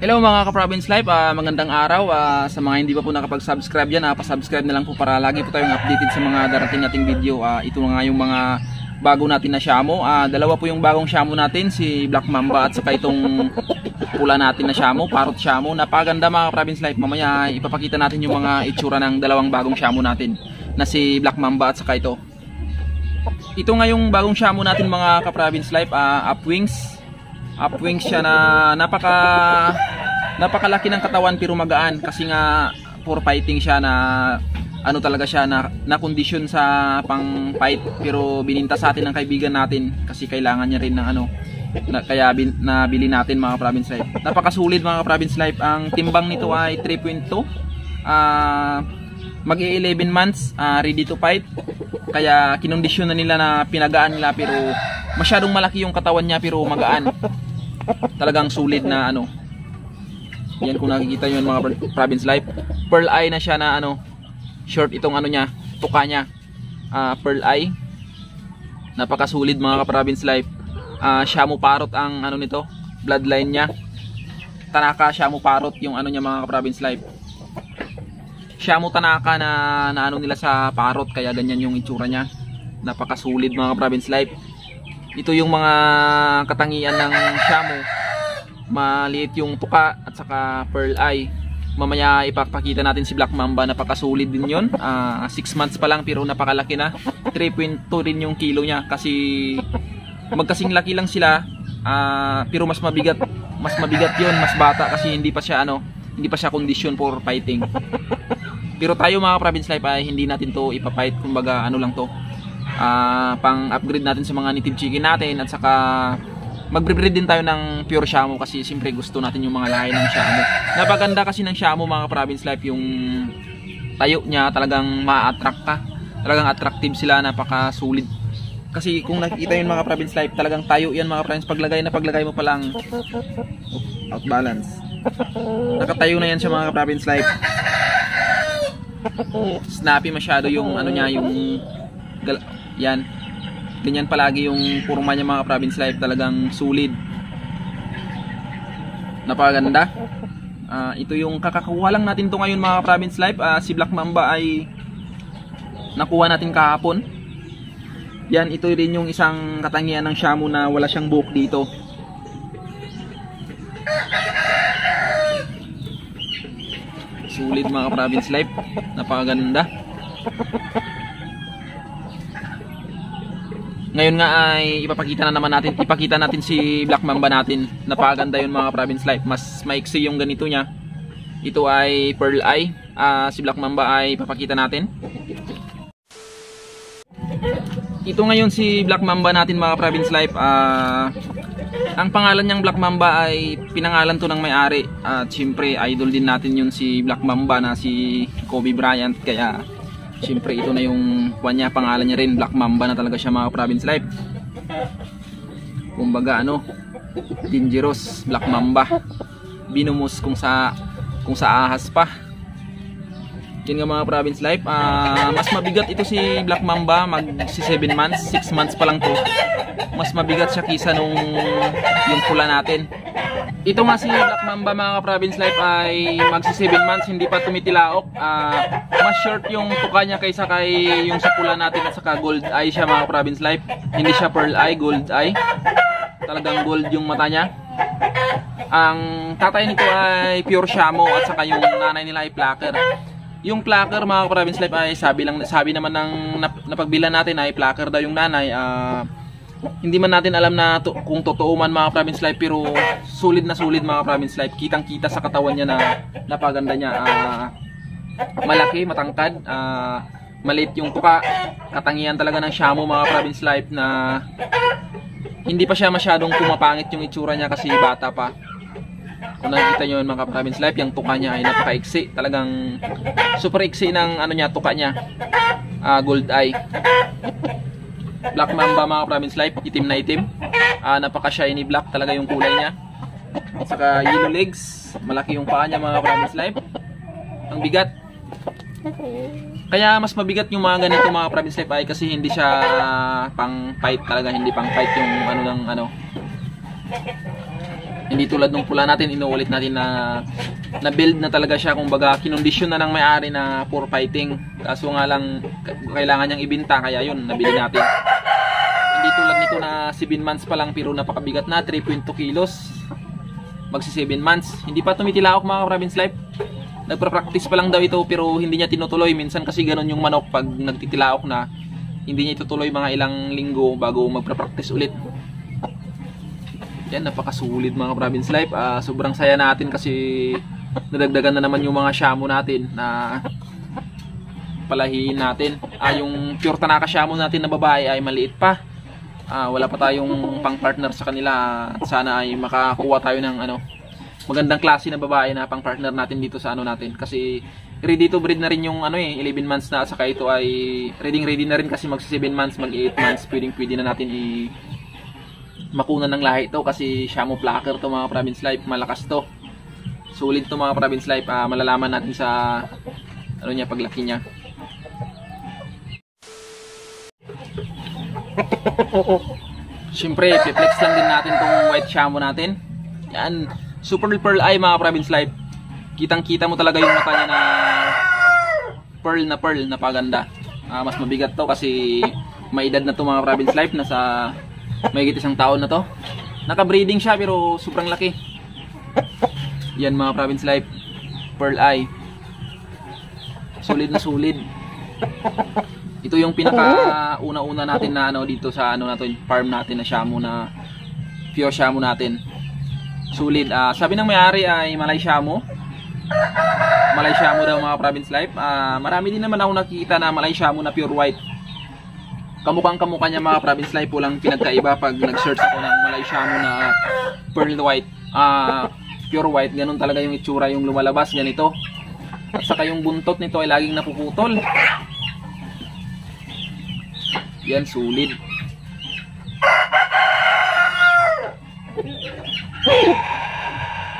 Hello mga ka-Province Life, magandang araw. Sa mga hindi pa po nakapag-subscribe dyan, pa-subscribe na lang po para lagi po tayong updated sa mga darating nating video. Ito nga yung mga bago natin na Shamo. Dalawa po yung bagong Shamo natin, si Black Mamba at saka itong pula natin na Shamo, Parrot Shamo. Napaganda mga ka-Province Life. Mamaya ipapakita natin yung mga itsura ng dalawang bagong Shamo natin na si Black Mamba at saka ito. Ito nga yung bagong Shamo natin mga ka-Province Life, upwings siya na napakalaki ng katawan pero magaan kasi nga for fighting siya na ano talaga siya na kondisyon sa pang fight pero bininta sa atin ng kaibigan natin kasi kailangan niya rin ng kaya nabili natin mga Province Life. Napakasulit mga Province Life. Ang timbang nito ay 3.2, mag-11 months, ready to fight. Kaya kinondisyon na nila na pinagaan nila pero masyadong malaki yung katawan niya pero magaan. Talagang sulit na yan kung nakikita nyo mga Province Life. Pearl eye na siya na short itong niya, tuka niya. Pearl eye. Napakasulit mga Province Life. Shamo Parrot ang nito, bloodline niya. Tanaka Shamo Parrot yung niya mga Province Life. Shamo Tanaka na nila sa Parrot kaya ganyan yung itsura niya. Napakasulit mga Province Life. Ito yung mga katangian ng Shamo. Maliit yung tuka at saka pearl eye. Mamaya ipapakita natin si Black Mamba. Napakasulit din yun. 6 months pa lang pero napakalaki na. 3.2 rin yung kilo niya kasi magkasing laki lang sila, pero mas mabigat yun, mas bata kasi hindi pa siya condition for fighting. Pero tayo mga Province Life ay hindi natin to ipapight, kumbaga lang to, pang upgrade natin sa mga native chicken natin at saka magbre-breed din tayo ng pure Shamo kasi siyempre gusto natin yung mga lahi ng Shamo. Napaganda kasi ng Shamo mga Province Life, yung tayo niya talagang ma-attract ka, talagang attractive sila, napakasulit. Kasi kung nakikita yun mga Province Life, talagang tayo yan mga Province, paglagay mo pa lang out balance, nakatayo na yan siya mga Province Life. Snappy masyado yung niya, yung yan, ganyan palagi yung kurma niya mga Province Life, talagang sulit, napaganda. Ito yung kakakuha lang natin to ngayon mga Province Life. Si Black Mamba ay nakuha natin kahapon. Yan, ito rin yung isang katangian ng Shamo na wala siyang buhok dito. Sulit mga Province Life, napakaganda. Ngayon nga ay ipakita natin si Black Mamba natin. Napakaganda yun mga Province Life. Mas maiksi yung ganito niya. Ito ay pearl eye. Si Black Mamba ay ipapakita natin. Ito ngayon si Black Mamba natin mga Province Life. Ang pangalan niyang Black Mamba ay pinangalan to ng may-ari. At syempre idol din natin yun si Black Mamba na si Kobe Bryant. Kaya syempre ito na yung pangalan niya rin, Black Mamba na talaga siya mga Province Life. Kumbaga dangerous, Black Mamba. Binumus kung sa ahas pa. Yun nga mga Province Life. Mas mabigat ito si Black Mamba, si 7 months, 6 months pa lang to. Mas mabigat siya kisa yung pula natin. Ito nga si Black Mamba mga Province Life ay magsi 7 months, hindi pa tumitilaok. Mas short yung tuka niya kaysa yung sa pula natin at saka gold eye siya mga Province Life. Hindi siya pearl eye, gold eye. Talagang gold yung mata niya. Ang tatay nito ay pure Shamo at saka yung nanay nila ay Plucker. Yung Plucker mga Province Life ay sabi naman ng napagbilan natin ay Plucker daw yung nanay. Hindi man natin alam na kung totoo man mga Province Life, pero sulit na sulit mga Province Life. Kitang kita sa katawan niya na napaganda niya. Malaki, matangkad, maliit yung tuka. Katangian talaga ng Shamo mga Province Life na hindi pa siya masyadong pumapangit yung itsura niya kasi bata pa. Kung nakikita nyo mga Province Life, yung tuka niya ay napaka-iksi. Talagang super iksi ng tuka niya. Gold eye. Black Mamba mga Province Life, itim na itim. Napaka-shiny black talaga yung kulay niya. At saka yellow legs. Malaki yung paa niya mga Province Life. Ang bigat. Kaya mas mabigat yung mga ganito mga Province Life ay kasi hindi siya pang fight talaga. Hindi pang fight yung Hindi tulad nung pula natin, inuulit natin na build na talaga siya, kumbaga kinondisyon na ng may-ari na for fighting. Kaso nga lang kailangan niyang ibenta, kaya yun, nabili natin. Hindi tulad nito na 7 months pa lang pero napakabigat na, 3.2 kilos. Magsi 7 months. Hindi pa tumitilaok mga province life. Nagpa-practice pa lang daw ito pero hindi niya tinutuloy. Minsan kasi ganun yung manok, pag nagtitilaok na, hindi niya itutuloy mga ilang linggo bago magpa-practice ulit. Yan, napakasulit mga province life. Sobrang saya natin kasi nadagdagan na naman yung mga shamu natin na palahiin natin. Yung pure Tanaka shamu natin na babae ay maliit pa. Wala pa tayong pang partner sa kanila. Sana ay makakuha tayo ng magandang klase na babae na pang partner natin dito sa natin. Kasi ready to breed na rin yung 11 months na, saka ito ay ready na rin kasi mag 7 months, mag 8 months. Pwede na natin makunan ng lahi ito kasi shamu plucker to mga province life. Malakas to, sulit to mga province life. Malalaman natin sa niya, paglaki niya. Siyempre flex lang din natin tong white shamu natin. Yan, super pearl eye mga province life. Kitang kita mo talaga yung mata niya na pearl na paganda. Mas mabigat to kasi may edad na to mga province life, nasa mahigit 1 taon na to. Naka-breeding siya pero sobrang laki. Yan mga province life, pearl eye. Solid na solid. Ito yung pinaka una-una natin na dito sa natin, farm natin na shamu, na pure shamu natin. Solid. Sabi ng may-ari ay Malay shamu. Malay shamu daw mga province life. Marami din naman ako nakikita na Malay shamu na pure white. Kamukhang-kamukha niya mga province life, walang pinagkaiba pag nag-search ako ng Malay shamu na pearl white, pure white. Ganun talaga yung itsura, yung lumalabas ganito. At saka yung buntot nito ay laging napuputol. Yan, sulit.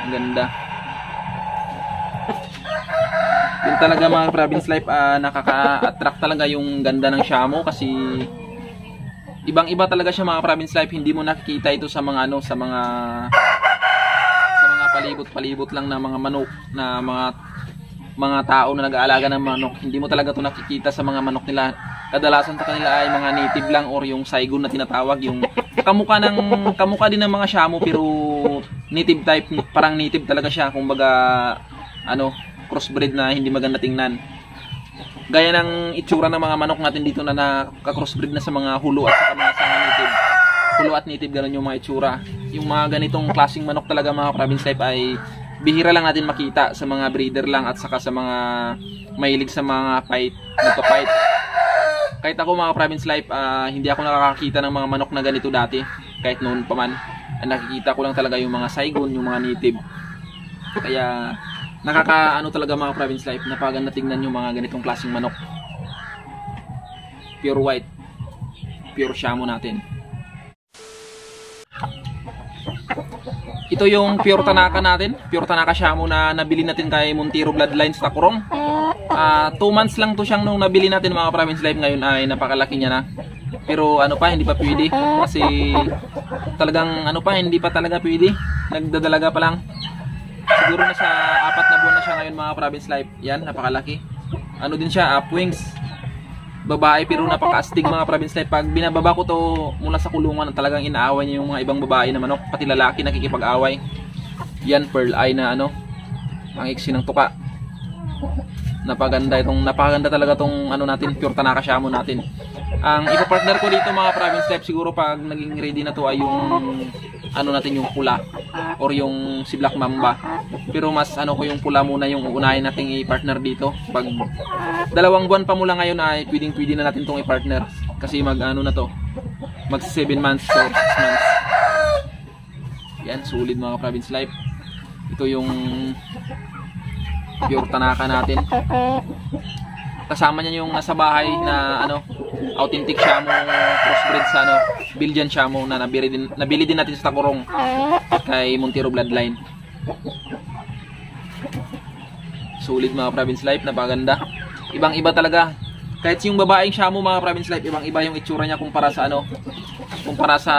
Ang ganda. Yun talaga mga province life, nakaka-attract talaga yung ganda ng shamu kasi ibang-iba talaga siya mga province life. Hindi mo nakikita ito sa mga sa mga palibot-palibot lang na mga manok, na mga tao na nag-aalaga ng manok. Hindi mo talaga ito nakikita sa mga manok nila. Kadalasan sa kanila ay mga native lang or yung Saigon na tinatawag, yung kamukha din ng mga shamu pero native type, parang native talaga siya, kumbaga crossbreed na hindi maganda tingnan. Gaya ng itsura ng mga manok natin dito na nakaka-crossbreed na sa mga hulu at sa mga native. Hulu at native, ganun yung mga itsura. Yung mga ganitong klaseng manok talaga mga province life ay bihira lang natin makita sa mga breeder lang at saka sa mga mahilig sa mga nagpa-fight. Kahit ako mga province life, hindi ako nakakakita ng mga manok na ganito dati. Kahit noon pa man, nakikita ko lang talaga yung mga Saigon, yung mga native. Kaya nakakaano talaga mga province life, napaganda tingnan yung mga ganitong klaseng manok. Pure white, pure shamu natin. Ito yung pure Tanaka natin, pure Tanaka shamu na nabili natin kay Montero Bloodline sa Takurong. 2 months lang to siyang nung nabili natin mga province life. Ngayon ay napakalaki niya na. Pero hindi pa pwede kasi talagang hindi pa talaga pwede. Nagdadalaga pa lang. Siguro na sa 4 na buwan na siya ngayon mga province life. Yan, napakalaki. Din siya, upwings. Babae pero napaka-astig mga province life. Pag binababa ko to mula sa kulungan, talagang inaaway niya yung mga ibang babae na manok, pati lalaki nakikipag-away. Yan, pearl eye na ang iksi ng tuka. Napaganda talaga tong natin, pure Tanaka shamu natin. Ang ipa-partner ko dito mga province life, siguro pag naging ready na to ay yung natin, yung pula or yung si Black Mamba. Pero mas ko yung pula muna yung uunahin nating i-partner dito. Pag 2 buwan pa mula ngayon ay pwede na natin tong i-partner kasi mag na to, mag 7 months or 6 months. Yan, sulit mga province life. Ito yung pure Tanaka natin. Kasama niya yung nasa bahay na authentic shamu crossbreed sa Belgian shamu na nabili din natin sa Takurong kay Montero Bloodline. Sulit mga province life, napaganda. Ibang-iba talaga. Kahit yung babaeng shamu mga province life, ibang-iba yung itsura niya kumpara sa Kumpara sa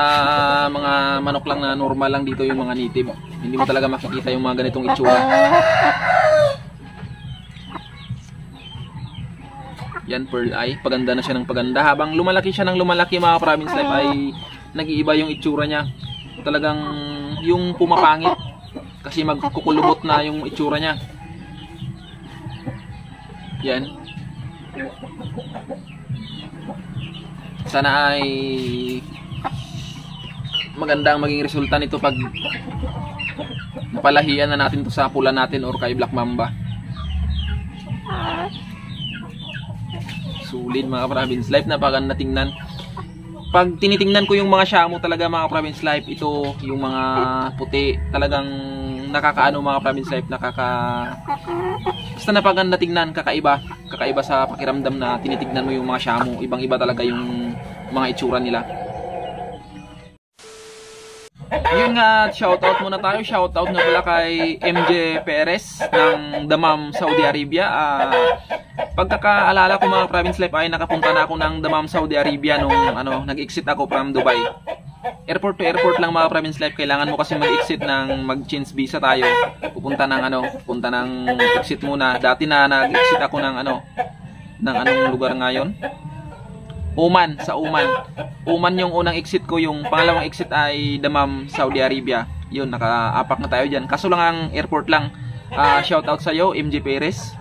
mga manok lang na normal lang dito yung mga native. Hindi mo talaga makikita yung mga ganitong itsura. Yan, pearl eye. Paganda na siya ng paganda. Habang lumalaki siya ng lumalaki mga province life ay nag-iiba yung itsura niya. Talagang yung pumapangit. Kasi magkukulubot na yung itsura niya. Yan. Sana ay maganda ang maging resulta nito pag napalahian na natin to sa pula natin or kay Black Mamba. Sulit mga province life, napakaganda tingnan. Pag tinitingnan ko yung mga Shamu talaga mga province life, ito yung mga puti, talagang nakakaano mga province life, basta napakaganda tingnan, kakaiba sa pakiramdam na tinitingnan mo yung mga Shamu. Ibang iba talaga yung mga itsura nila. Yun nga, shoutout muna tayo. Shoutout na pala kay MJ Perez ng Dammam, Saudi Arabia. Pagkakaalala ko mga province life ay nakapunta na ako ng Dammam, Saudi Arabia nung nag-exit ako from Dubai. Airport to airport lang mga province life. Kailangan mo kasi mag-exit ng mag-change visa tayo. Pupunta ng exit muna. Dati na nag-exit ako ng anong lugar ngayon? Oman, sa Oman. Oman yung unang exit ko, yung pangalawang exit ay Dammam, Saudi Arabia. Yun, naka-apak na tayo dyan. Kaso lang ang airport lang. Shoutout sa'yo, MJ Perez.